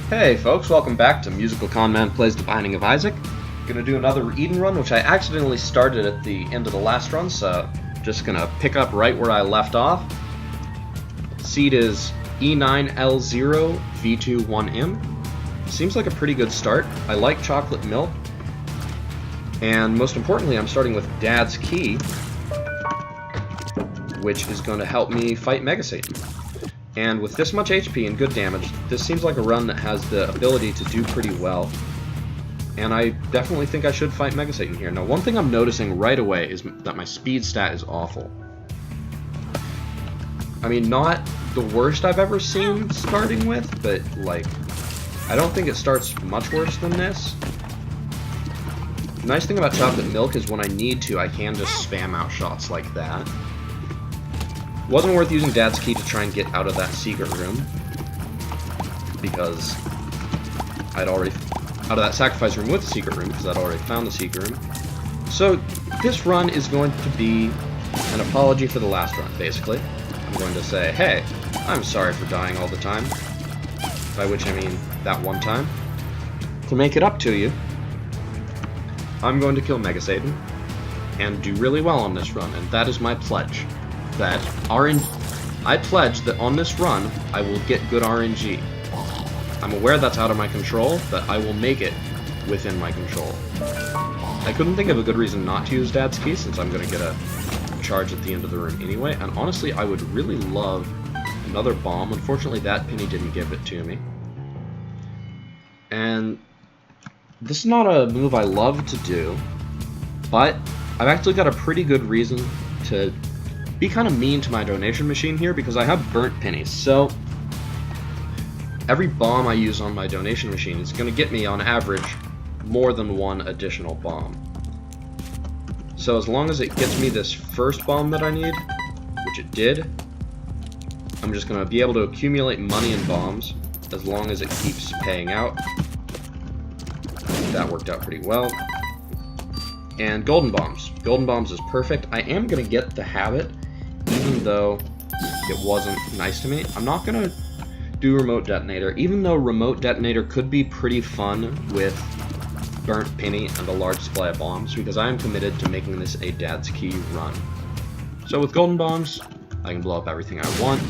Hey folks, welcome back to MusicalConman Plays The Binding of Isaac. Gonna do another Eden run, which I accidentally started at the end of the last run, so just gonna pick up right where I left off. Seed is E9L0V21M. Seems like a pretty good start. I like chocolate milk. And most importantly, I'm starting with Dad's Key, which is going to help me fight Mega Satan. And with this much HP and good damage, this seems like a run that has the ability to do pretty well. And I definitely think I should fight Mega Satan here. Now, one thing I'm noticing right away is that my speed stat is awful. I mean, not the worst I've ever seen starting with, but, like, I don't think it starts much worse than this. The nice thing about chocolate milk is when I need to, I can just spam out shots like that. Wasn't worth using Dad's Key to try and get out of that secret room, because I'd already, out of that sacrifice room with the secret room, because I'd already found the secret room. So this run is going to be an apology for the last run, basically. I'm going to say, hey, I'm sorry for dying all the time, by which I mean that one time. To make it up to you, I'm going to kill Mega Satan, and do really well on this run, and that is my pledge. That I pledge that on this run, I will get good RNG. I'm aware that's out of my control, but I will make it within my control. I couldn't think of a good reason not to use Dad's Key, since I'm going to get a charge at the end of the room anyway, and honestly, I would really love another bomb. Unfortunately, that penny didn't give it to me. And this is not a move I love to do, but I've actually got a pretty good reason to be kind of mean to my donation machine here, because I have burnt pennies. So every bomb I use on my donation machine is going to get me, on average, more than one additional bomb. So as long as it gets me this first bomb that I need, which it did, I'm just going to be able to accumulate money and bombs as long as it keeps paying out. That worked out pretty well. And golden bombs. Golden bombs is perfect. I am going to get the habit, even though it wasn't nice to me. I'm not going to do remote detonator, even though remote detonator could be pretty fun with burnt penny and a large supply of bombs, because I am committed to making this a Dad's Key run. So with golden bombs, I can blow up everything I want,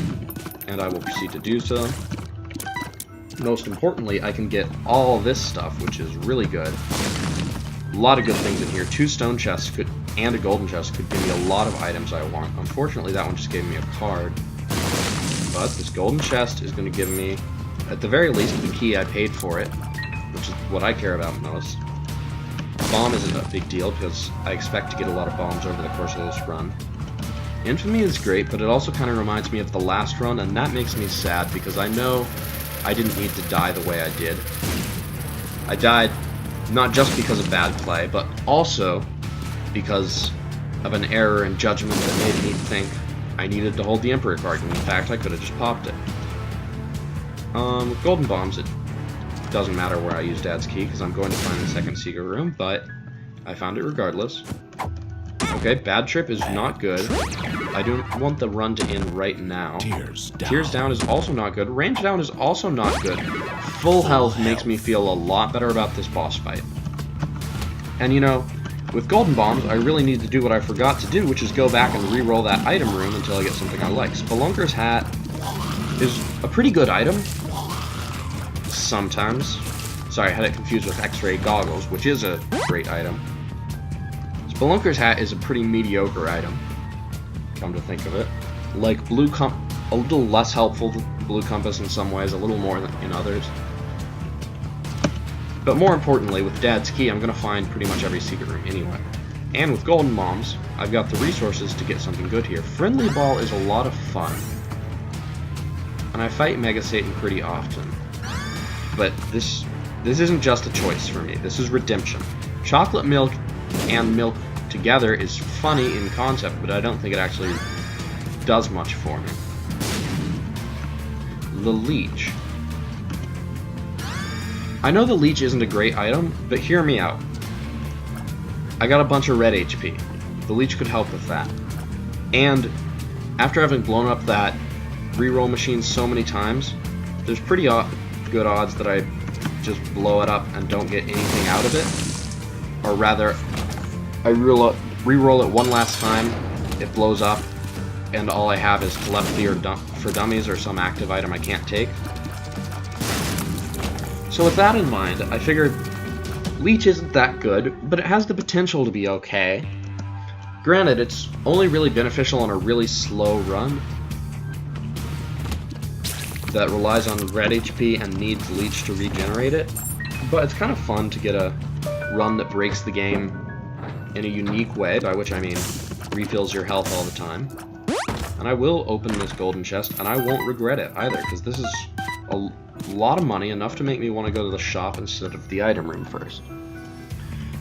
and I will proceed to do so. Most importantly, I can get all this stuff, which is really good. A lot of good things in here. 2 stone chests and a golden chest could give me a lot of items I want. Unfortunately, that one just gave me a card. But this golden chest is going to give me, at the very least, the key I paid for it, which is what I care about most. Bomb isn't a big deal, because I expect to get a lot of bombs over the course of this run. Infamy is great, but it also kind of reminds me of the last run, and that makes me sad, because I know I didn't need to die the way I did. I died not just because of bad play, but also because of an error in judgment that made me think I needed to hold the Emperor card, and in fact I could have just popped it. With golden bombs, it doesn't matter where I use Dad's Key, because I'm going to find the second secret room, but I found it regardless. Okay, bad trip is not good. I don't want the run to end right now. Tears down is also not good. Range down is also not good. Full health makes me feel a lot better about this boss fight. And you know, with golden bombs, I really need to do what I forgot to do, which is go back and re-roll that item room until I get something I like. Spelunker's Hat is a pretty good item. Sometimes. Sorry, I had it confused with X-ray goggles, which is a great item. Spelunker's Hat is a pretty mediocre item, come to think of it. Like a little less helpful than Blue Compass in some ways, a little more than in others. But more importantly, with Dad's Key, I'm going to find pretty much every secret room anyway. And with golden bombs, I've got the resources to get something good here. Friendly Ball is a lot of fun. And I fight Mega Satan pretty often. But this isn't just a choice for me. This is redemption. Chocolate milk and milk together is funny in concept, but I don't think it actually does much for me. The Leech. I know the Leech isn't a great item, but hear me out. I got a bunch of red HP. The Leech could help with that. And after having blown up that reroll machine so many times, there's pretty good odds that I just blow it up and don't get anything out of it. Or rather, I re-roll it one last time, it blows up, and all I have is telepathy for dummies or some active item I can't take. So with that in mind, I figured Leech isn't that good, but it has the potential to be okay. Granted, it's only really beneficial on a really slow run that relies on red HP and needs Leech to regenerate it, but it's kind of fun to get a run that breaks the game in a unique way, by which I mean refills your health all the time. And I will open this golden chest, and I won't regret it either, because this is a lot of money, enough to make me want to go to the shop instead of the item room first.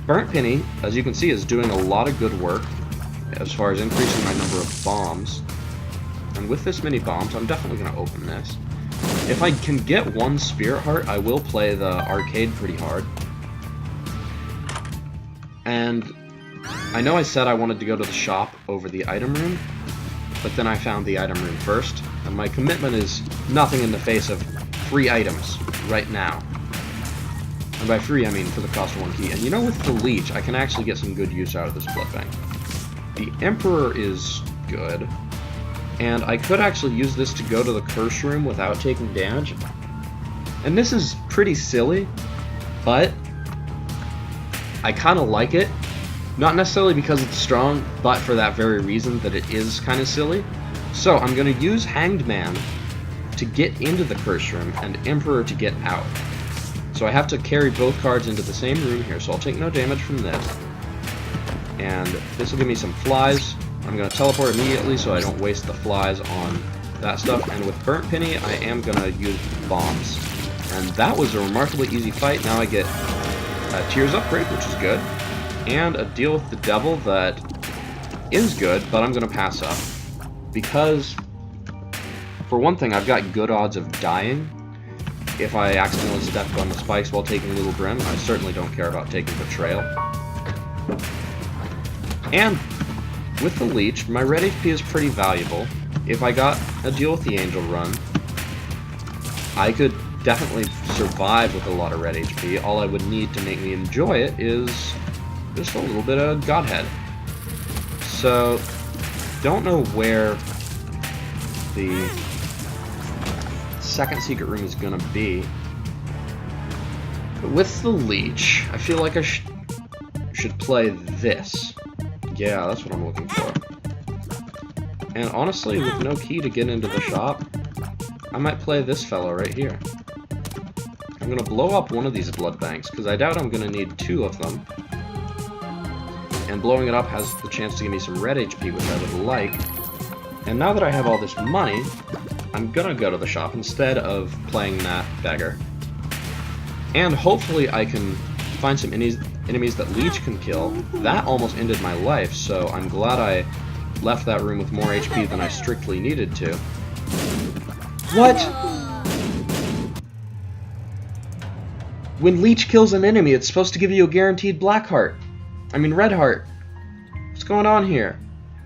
Burnt Penny, as you can see, is doing a lot of good work as far as increasing my number of bombs. And with this many bombs, I'm definitely going to open this. If I can get one Spirit Heart, I will play the arcade pretty hard. And I know I said I wanted to go to the shop over the item room, but then I found the item room first, and my commitment is nothing in the face of free items right now. And by free, I mean for the cost of one key. And you know, with the Leech, I can actually get some good use out of this blood bank. The Emperor is good, and I could actually use this to go to the curse room without taking damage. And this is pretty silly, but I kind of like it. Not necessarily because it's strong, but for that very reason that it is kind of silly. So I'm going to use Hanged Man to get into the curse room and Emperor to get out. So I have to carry both cards into the same room here, so I'll take no damage from this. And this will give me some flies. I'm going to teleport immediately so I don't waste the flies on that stuff. And with Burnt Penny, I am going to use bombs. And that was a remarkably easy fight. Now I get a Tears upgrade, which is good. And a deal with the devil that is good, but I'm going to pass up. Because, for one thing, I've got good odds of dying if I accidentally step on the spikes while taking Little Brim. I certainly don't care about taking Betrayal. And with the Leech, my red HP is pretty valuable. If I got a deal with the Angel run, I could definitely survive with a lot of red HP. All I would need to make me enjoy it is just a little bit of Godhead. So, don't know where the second secret room is gonna be. But with the Leech, I feel like I should play this. Yeah, that's what I'm looking for. And honestly, with no key to get into the shop, I might play this fellow right here. I'm gonna blow up one of these blood banks, because I doubt I'm gonna need two of them. And blowing it up has the chance to give me some red HP, which I would like. And now that I have all this money, I'm gonna go to the shop instead of playing that beggar. And hopefully I can find some enemies that Leech can kill. That almost ended my life, so I'm glad I left that room with more HP than I strictly needed to. What? When Leech kills an enemy, it's supposed to give you a guaranteed black heart. I mean red heart. What's going on here?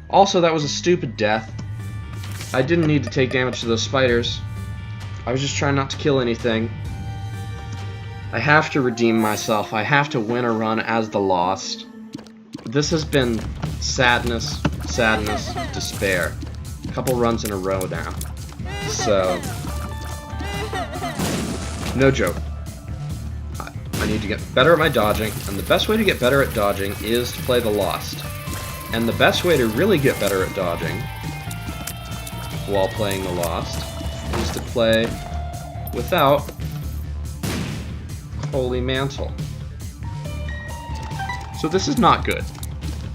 Also, that was a stupid death. I didn't need to take damage to those spiders. I was just trying not to kill anything. I have to redeem myself. I have to win a run as the Lost. This has been sadness, sadness, despair. A couple runs in a row now. So, no joke. I need to get better at my dodging, and the best way to get better at dodging is to play the Lost. And the best way to really get better at dodging while playing the Lost is to play without Holy Mantle. So this is not good.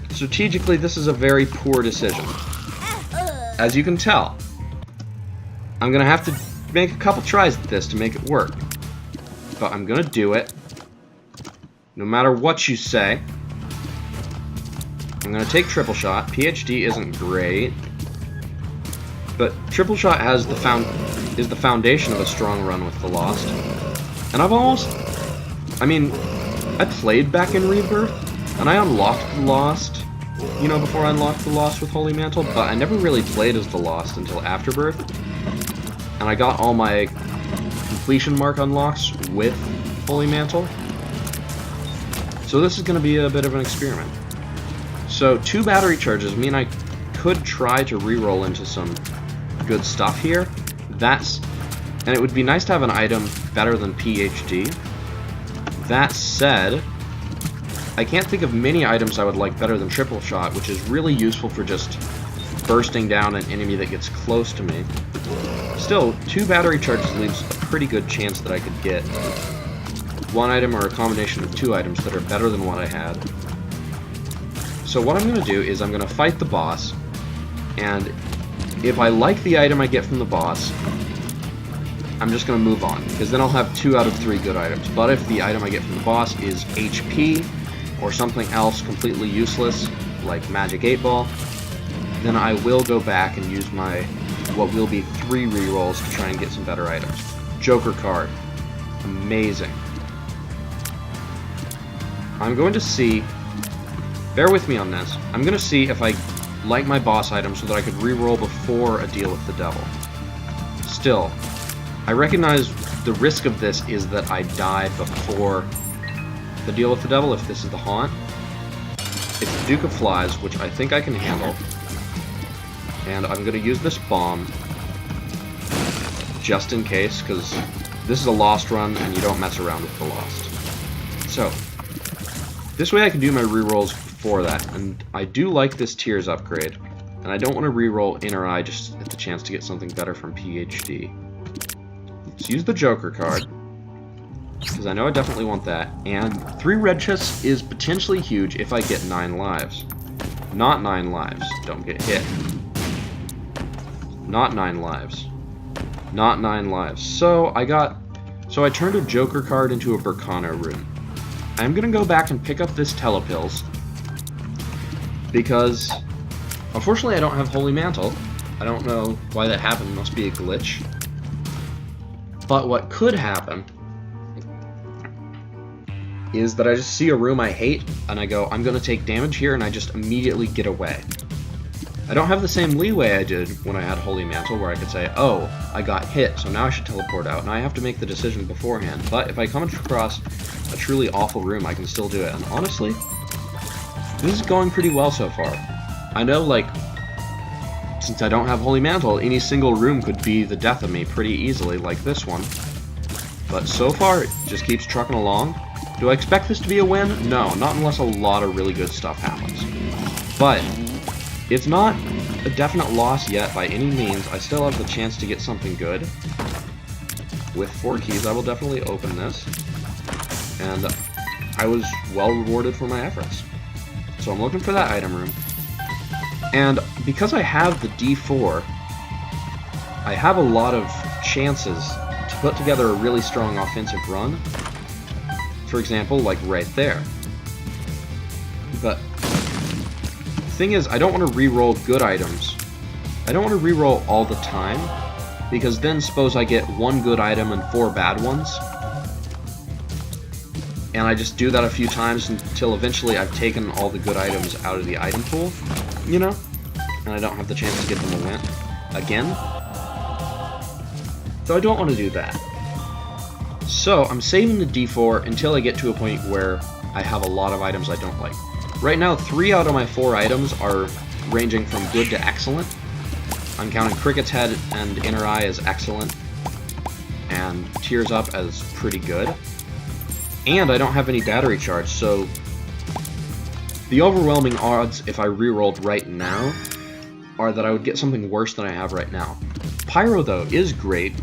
Strategically, this is a very poor decision. As you can tell, I'm gonna have to make a couple tries at this to make it work. But I'm gonna do it. No matter what you say. I'm gonna take Triple Shot. PhD isn't great. But Triple Shot has is the foundation of a strong run with the Lost. And I've almost... I mean, I played back in Rebirth, and I unlocked the Lost, you know, before I unlocked the Lost with Holy Mantle, but I never really played as the Lost until Afterbirth. And I got all my completion mark unlocks with Holy Mantle. So this is going to be a bit of an experiment. So 2 battery charges mean I could try to reroll into some good stuff here. And it would be nice to have an item better than PhD. That said, I can't think of many items I would like better than Triple Shot, which is really useful for just bursting down an enemy that gets close to me. Still, 2 battery charges leaves a pretty good chance that I could get 1 item or a combination of 2 items that are better than what I had. So what I'm going to do is I'm going to fight the boss, and if I like the item I get from the boss, I'm just going to move on, because then I'll have 2 out of 3 good items. But if the item I get from the boss is HP, or something else completely useless, like Magic 8 Ball, then I will go back and use my, what will be 3 rerolls to try and get some better items. Joker card. Amazing. I'm going to see, bear with me on this, I'm going to see if I like my boss item so that I could reroll before a deal with the devil. Still, I recognize the risk of this is that I die before the deal with the devil if this is the haunt. It's the Duke of Flies, which I think I can handle. And I'm going to use this bomb just in case, because this is a lost run and you don't mess around with the lost. So, this way I can do my rerolls before that, and I do like this Tears upgrade, and I don't want to reroll Inner Eye just at the chance to get something better from PhD. Let's use the Joker card, because I know I definitely want that, and 3 red chests is potentially huge if I get 9 lives. Not 9 lives. Don't get hit. Not 9 lives. Not 9 lives. So I turned a Joker card into a Burkano rune. I'm gonna go back and pick up this Telepills, because unfortunately I don't have Holy Mantle. I don't know why that happened. It must be a glitch. But what could happen is that I just see a room I hate, and I go, I'm gonna take damage here, and I just immediately get away. I don't have the same leeway I did when I had Holy Mantle, where I could say, oh, I got hit, so now I should teleport out, and I have to make the decision beforehand. But if I come across a truly awful room, I can still do it, and honestly, this is going pretty well so far. I know, like, since I don't have Holy Mantle, any single room could be the death of me pretty easily, like this one. But so far, it just keeps trucking along. Do I expect this to be a win? No, not unless a lot of really good stuff happens. But it's not a definite loss yet by any means. I still have the chance to get something good. With 4 keys, I will definitely open this. And I was well rewarded for my efforts. So I'm looking for that item room. And because I have the D4, I have a lot of chances to put together a really strong offensive run. For example, like right there. But the thing is, I don't want to re-roll good items. I don't want to re-roll all the time, because then suppose I get 1 good item and 4 bad ones, and I just do that a few times until eventually I've taken all the good items out of the item pool, you know? And I don't have the chance to get them again. So I don't want to do that. So I'm saving the D4 until I get to a point where I have a lot of items I don't like. Right now, 3 out of my 4 items are ranging from good to excellent. I'm counting Cricket's Head and Inner Eye as excellent, and Tears Up as pretty good. And I don't have any battery charge, so the overwhelming odds if I rerolled right now are that I would get something worse than I have right now. Pyro, though, is great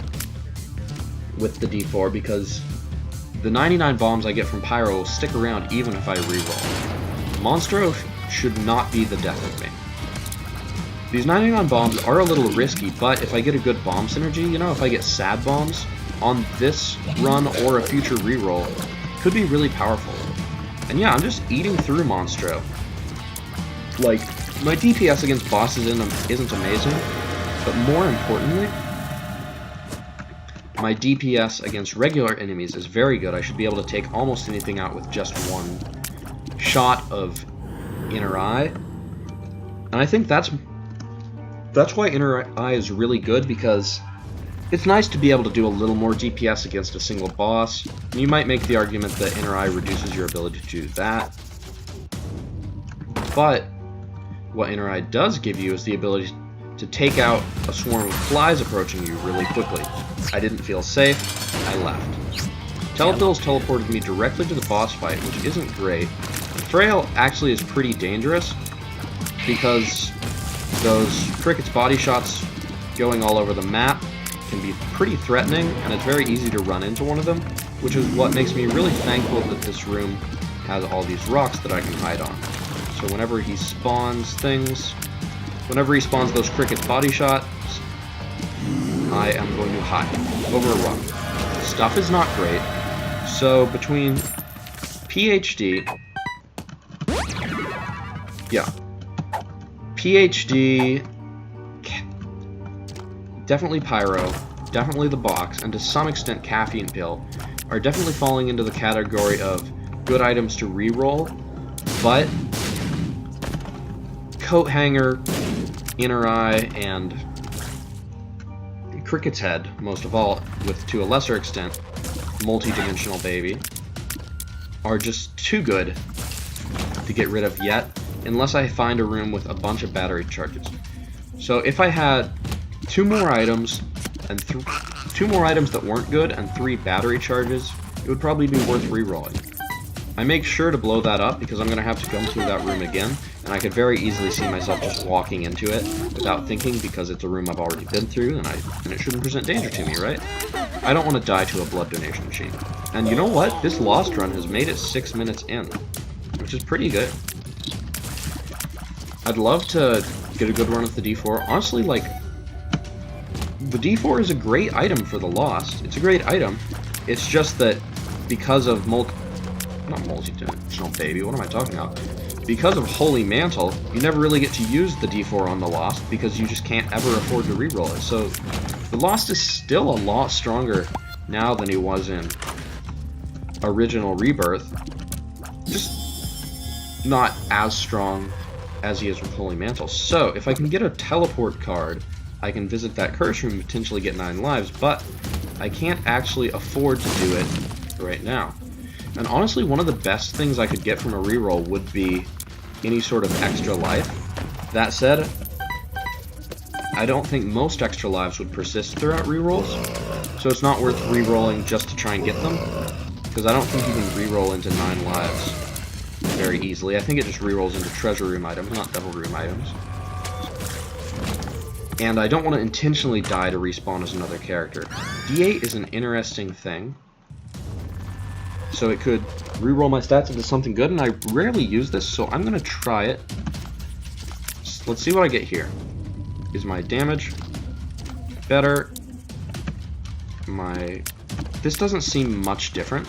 with the D4 because the 99 bombs I get from Pyro will stick around even if I reroll. Monstro should not be the death of me. These 99 bombs are a little risky, but if I get a good bomb synergy, you know, if I get sad bombs on this run or a future reroll, could be really powerful. And yeah, I'm just eating through Monstro. Like, my DPS against bosses isn't amazing, but more importantly, my DPS against regular enemies is very good. I should be able to take almost anything out with just 1 shot of Inner Eye. And I think that's why Inner Eye is really good, because It's nice to be able to do a little more DPS against a single boss. And you might make the argument that Inner Eye reduces your ability to do that. But what Inner Eye does give you is the ability to take out a swarm of flies approaching you really quickly. I didn't feel safe, I left. Telepills teleported me directly to the boss fight, which isn't great. Frail actually is pretty dangerous because those Cricket's body shots going all over the map can be pretty threatening, and it's very easy to run into one of them, which is what makes me really thankful that this room has all these rocks that I can hide on. So whenever he spawns those Cricket's body shots, I am going to hide over a rock. Stuff is not great, so between PhD, definitely Pyro, definitely the box, and to some extent Caffeine Pill, are definitely falling into the category of good items to reroll, but Coat Hanger, Inner Eye, and Cricket's Head, most of all, with to a lesser extent, Multi-Dimensional Baby, are just too good to get rid of yet, unless I find a room with a bunch of battery charges. So if I had two more items and two more items that weren't good and 3 battery charges, it would probably be worth rerolling. I make sure to blow that up because I'm going to have to come through that room again, and I could very easily see myself just walking into it without thinking because it's a room I've already been through and it shouldn't present danger to me, right? I don't want to die to a blood donation machine. And you know what? This Lost run has made it 6 minutes in, which is pretty good. I'd love to get a good run with the D4. Honestly, like, the D4 is a great item for the Lost. It's a great item. It's just that because of not Multi-Dimensional Baby, what am I talking about? Because of Holy Mantle, you never really get to use the D4 on the Lost because you just can't ever afford to reroll it. So the Lost is still a lot stronger now than he was in original Rebirth. Just not as strong as he is with Holy Mantle. So if I can get a teleport card, I can visit that curse room and potentially get 9 lives, but I can't actually afford to do it right now. And honestly, one of the best things I could get from a reroll would be any sort of extra life. That said, I don't think most extra lives would persist throughout rerolls, so it's not worth rerolling just to try and get them, because I don't think you can reroll into 9 lives very easily. I think it just rerolls into treasure room items, not devil room items. And I don't want to intentionally die to respawn as another character. D8 is an interesting thing. So it could reroll my stats into something good, and I rarely use this, so I'm going to try it. Let's see what I get here. Is my damage better? This doesn't seem much different.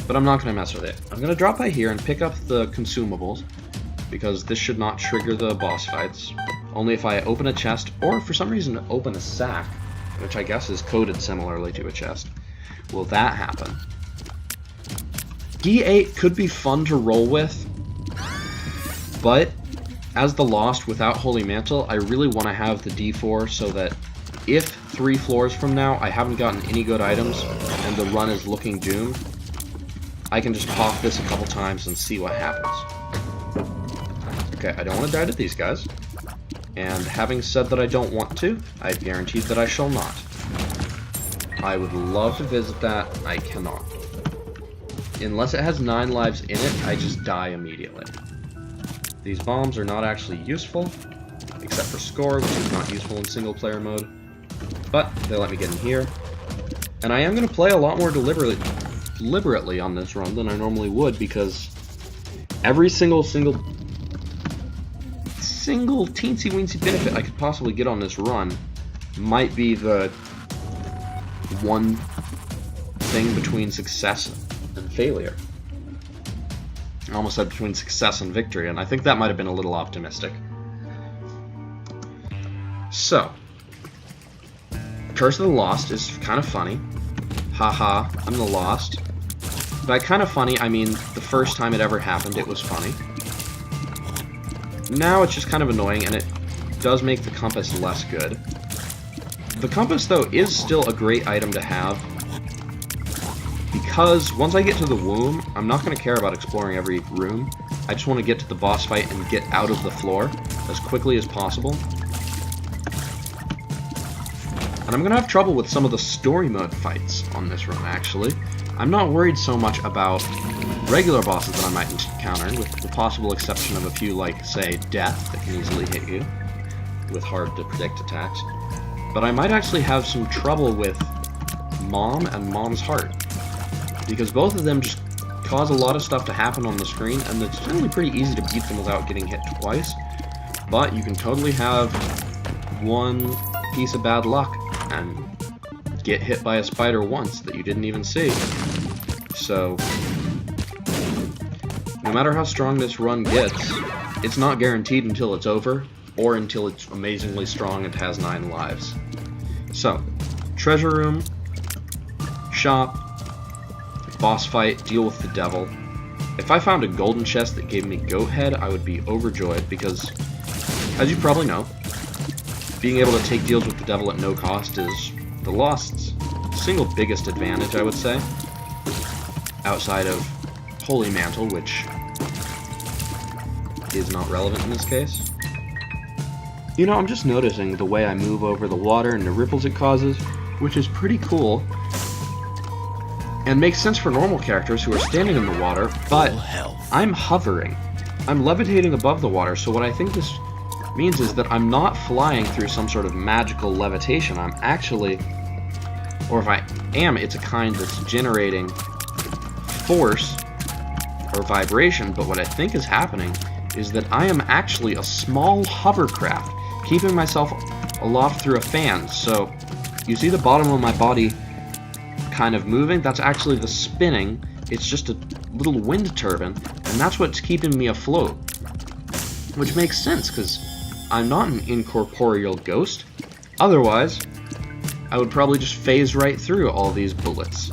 But I'm not going to mess with it. I'm going to drop by here and pick up the consumables, because this should not trigger the boss fights. Only if I open a chest, or for some reason open a sack, which I guess is coded similarly to a chest, will that happen. D8 could be fun to roll with, but as the Lost without Holy Mantle, I really want to have the D4 so that if 3 floors from now I haven't gotten any good items and the run is looking doomed, I can just pop this a couple times and see what happens. Okay, I don't want to die to these guys. And having said that I don't want to, I've guaranteed that I shall not. I would love to visit that, I cannot. Unless it has 9 lives in it, I just die immediately. These bombs are not actually useful, except for score, which is not useful in single player mode. But they let me get in here. And I am going to play a lot more deliberately on this run than I normally would, because every single teensy weensy benefit I could possibly get on this run might be the one thing between success and failure. I almost said between success and victory, and I think that might have been a little optimistic. So, Curse of the Lost is kind of funny. Haha, I'm the Lost. By kind of funny, I mean the first time it ever happened, it was funny. Now it's just kind of annoying, and it does make the compass less good. The compass, though, is still a great item to have, because once I get to the womb, I'm not going to care about exploring every room. I just want to get to the boss fight and get out of the floor as quickly as possible. And I'm going to have trouble with some of the story mode fights on this run, actually. I'm not worried so much about regular bosses that I might encounter, with the possible exception of a few like, say, death that can easily hit you with hard-to-predict attacks. But I might actually have some trouble with Mom and Mom's Heart, because both of them just cause a lot of stuff to happen on the screen, and it's generally pretty easy to beat them without getting hit twice. But you can totally have one piece of bad luck and get hit by a spider once that you didn't even see. So, no matter how strong this run gets, it's not guaranteed until it's over, or until it's amazingly strong and has 9 lives. So, treasure room, shop, boss fight, deal with the devil. If I found a golden chest that gave me goat head, I would be overjoyed, because, as you probably know, being able to take deals with the devil at no cost is the Lost's single biggest advantage, I would say, outside of Holy Mantle, which is not relevant in this case. You know, I'm just noticing the way I move over the water and the ripples it causes, which is pretty cool, and makes sense for normal characters who are standing in the water, but I'm hovering. I'm levitating above the water, so what I think this means is that I'm not flying through some sort of magical levitation. I'm actually, or if I am, it's a kind that's generating force or vibration, but what I think is happening is that I am actually a small hovercraft, keeping myself aloft through a fan. So you see the bottom of my body kind of moving? That's actually the spinning. It's just a little wind turbine, and that's what's keeping me afloat. Which makes sense, because I'm not an incorporeal ghost. Otherwise, I would probably just phase right through all these bullets.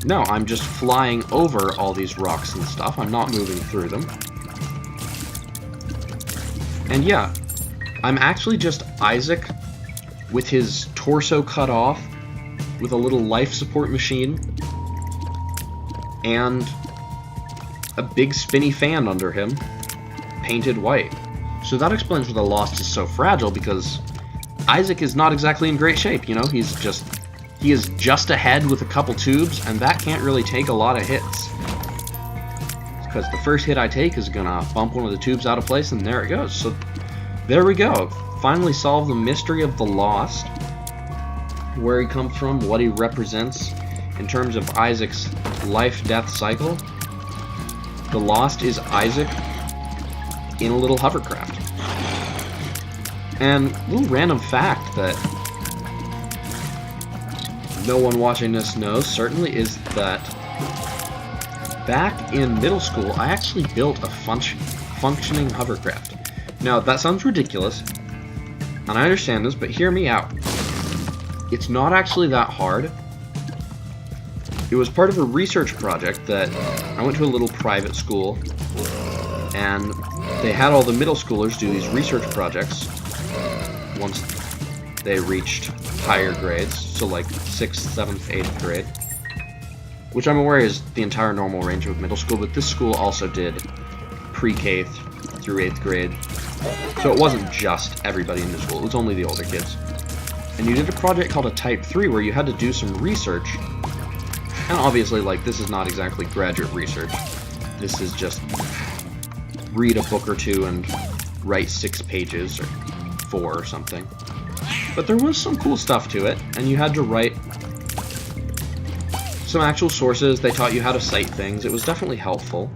No, I'm just flying over all these rocks and stuff. I'm not moving through them. And yeah, I'm actually just Isaac with his torso cut off, with a little life support machine, and a big spinny fan under him, painted white. So that explains why the Lost is so fragile, because Isaac is not exactly in great shape, you know? He is just ahead with a couple tubes, and that can't really take a lot of hits. Because the first hit I take is gonna bump one of the tubes out of place, and there it goes. So there we go. Finally solved the mystery of the Lost, where he comes from, what he represents in terms of Isaac's life-death cycle. The Lost is Isaac in a little hovercraft. And a little random fact that no one watching this knows, certainly, is that back in middle school, I actually built a functioning hovercraft. Now, that sounds ridiculous, and I understand this, but hear me out. It's not actually that hard. It was part of a research project that I went to a little private school, and they had all the middle schoolers do these research projects once they reached higher grades, so like 6th, 7th, 8th grade, which I'm aware is the entire normal range of middle school, but this school also did pre-K through 8th grade, so it wasn't just everybody in the school, it was only the older kids. And you did a project called a Type 3 where you had to do some research, and obviously, like, this is not exactly graduate research, this is just read a book or two and write 6 pages, or 4 or something. But there was some cool stuff to it, and you had to write some actual sources. They taught you how to cite things. It was definitely helpful.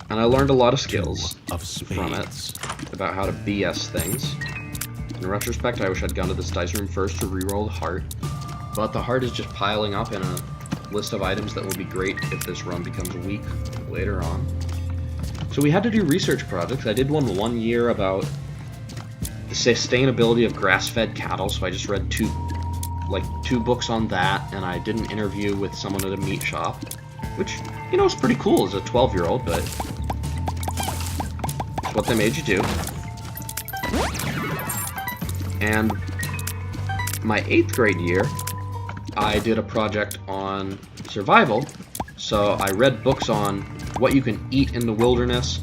And I learned a lot of skills from it, about how to BS things. In retrospect, I wish I'd gone to this dice room first to reroll the heart, but the heart is just piling up in a list of items that will be great if this run becomes weak later on. So we had to do research projects. I did one year about the sustainability of grass-fed cattle, so I just read two books on that, and I did an interview with someone at a meat shop, which, you know, is pretty cool as a 12-year-old, but it's what they made you do. And my 8th grade year, I did a project on survival, so I read books on what you can eat in the wilderness,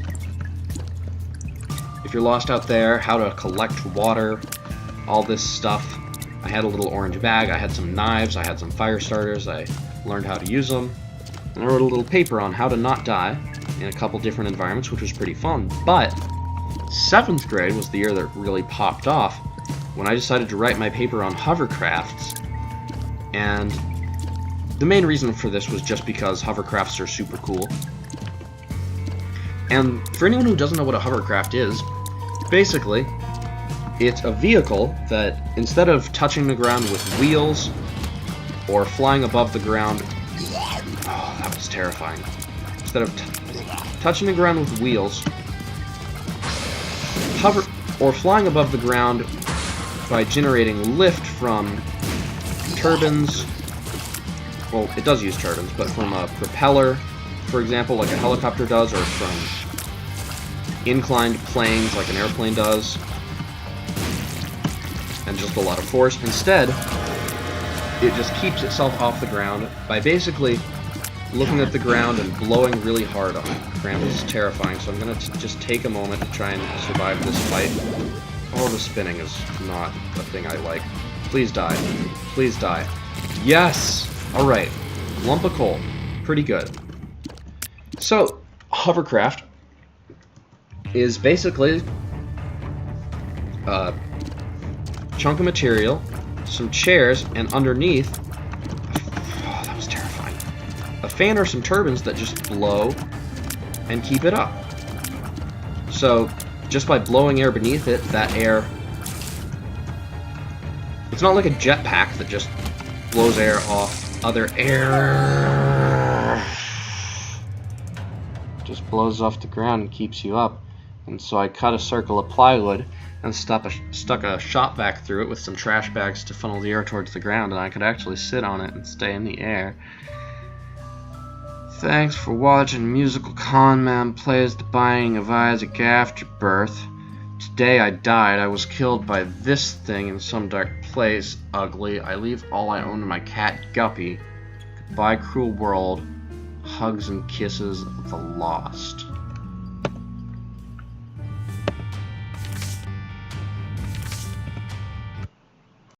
if you're lost out there, how to collect water, all this stuff. I had a little orange bag, I had some knives, I had some fire starters, I learned how to use them, and I wrote a little paper on how to not die in a couple different environments, which was pretty fun. But 7th grade was the year that really popped off when I decided to write my paper on hovercrafts. And the main reason for this was just because hovercrafts are super cool. And for anyone who doesn't know what a hovercraft is, basically, it's a vehicle that, instead of touching the ground with wheels or flying above the ground, oh, that was terrifying. Instead of touching the ground with wheels, or flying above the ground by generating lift from turbines. Well, it does use turbines, but from a propeller, for example, like a helicopter does, or from inclined planes like an airplane does, and just a lot of force. Instead, it just keeps itself off the ground by basically looking at the ground and blowing really hard on it. Ground is terrifying, so I'm going to just take a moment to try and survive this fight. Oh, the spinning is not a thing I like. Please die. Please die. Yes! Alright. Lump of coal. Pretty good. So, hovercraft is basically a chunk of material, some chairs, and underneath, oh, that was terrifying, a fan or some turbines that just blow and keep it up. So, just by blowing air beneath it, that air, it's not like a jetpack that just blows air off other air. Just blows off the ground and keeps you up. And so I cut a circle of plywood and stuck a shop vac through it with some trash bags to funnel the air towards the ground, and I could actually sit on it and stay in the air. Thanks for watching MusicalConman plays the binding of Isaac Afterbirth. Today I died. I was killed by this thing in some dark place. Ugly. I leave all I own to my cat Guppy. Goodbye, cruel world. Hugs and kisses of the lost.